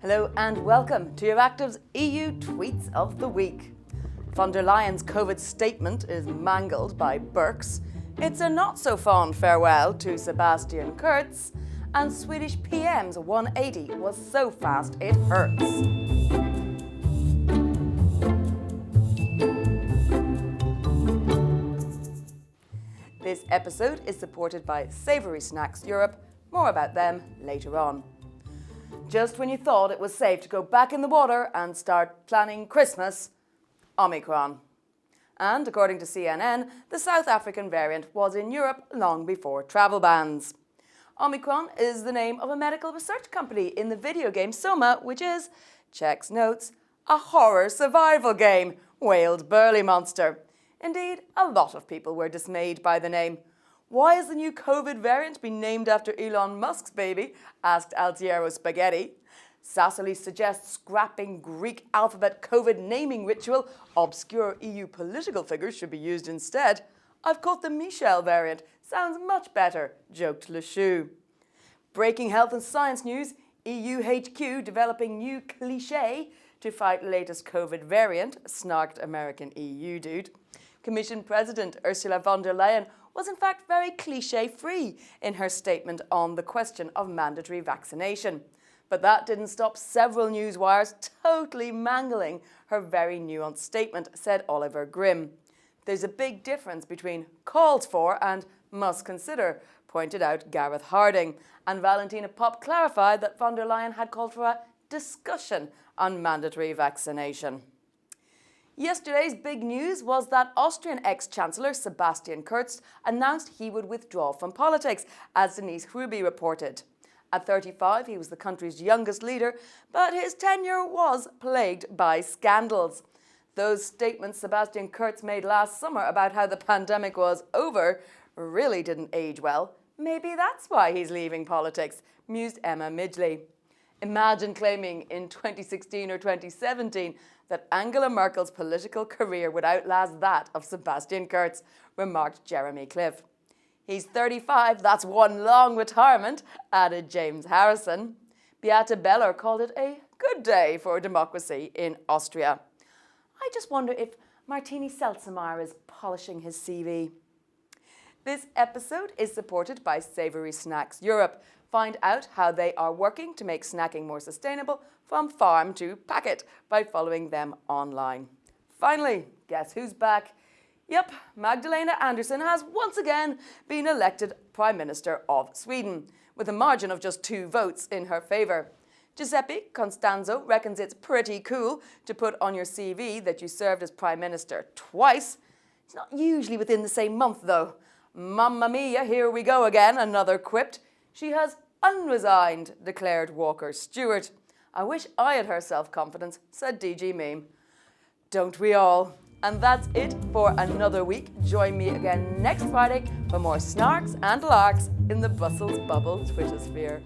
Hello and welcome to Euractiv's EU Tweets of the Week. Von der Leyen's COVID statement is mangled by Berks. It's a not-so-fond farewell to Sebastian Kurz. And Swedish PM's 180 was so fast it hurts. This episode is supported by Savoury Snacks Europe. More about them later on. Just when you thought it was safe to go back in the water and start planning Christmas, Omicron. And according to CNN, the South African variant was in Europe long before travel bans. Omicron is the name of a medical research company in the video game Soma, which is, checks notes, a horror survival game, wailed Burly Monster. Indeed, a lot of people were dismayed by the name. Why has the new COVID variant been named after Elon Musk's baby? Asked Altiero Spaghetti. Sassily suggests scrapping Greek alphabet COVID naming ritual. Obscure EU political figures should be used instead. I've caught the Michel variant. Sounds much better, joked Le Choux. Breaking health and science news, EU HQ developing new cliché to fight latest COVID variant, snarked American EU dude. Commission President Ursula von der Leyen was in fact very cliché-free in her statement on the question of mandatory vaccination. But that didn't stop several news wires totally mangling her very nuanced statement, said Oliver Grimm. There's a big difference between called for and must consider, pointed out Gareth Harding, and Valentina Popp clarified that von der Leyen had called for a discussion on mandatory vaccination. Yesterday's big news was that Austrian ex-Chancellor Sebastian Kurz announced he would withdraw from politics, as Denise Hruby reported. At 35, he was the country's youngest leader, but his tenure was plagued by scandals. Those statements Sebastian Kurz made last summer about how the pandemic was over really didn't age well. Maybe that's why he's leaving politics, mused Emma Midgley. Imagine claiming in 2016 or 2017 that Angela Merkel's political career would outlast that of Sebastian Kurz, remarked Jeremy Cliff. He's 35, that's one long retirement, added James Harrison. Beate Beller called it a good day for democracy in Austria. I just wonder if Martini Seltzemeyer is polishing his CV. This episode is supported by Savoury Snacks Europe. Find out how they are working to make snacking more sustainable from farm to packet by following them online. Finally, guess who's back? Yep, Magdalena Andersson has once again been elected Prime Minister of Sweden, with a margin of just 2 votes in her favour. Giuseppe Constanzo reckons it's pretty cool to put on your CV that you served as Prime Minister twice. It's not usually within the same month, though. Mamma mia, here we go again, another quipped. She has unresigned, declared Walker Stewart. I wish I had her self-confidence, said DG Meme. Don't we all? And that's it for another week. Join me again next Friday for more snarks and larks in the Brussels bubble Twitter sphere.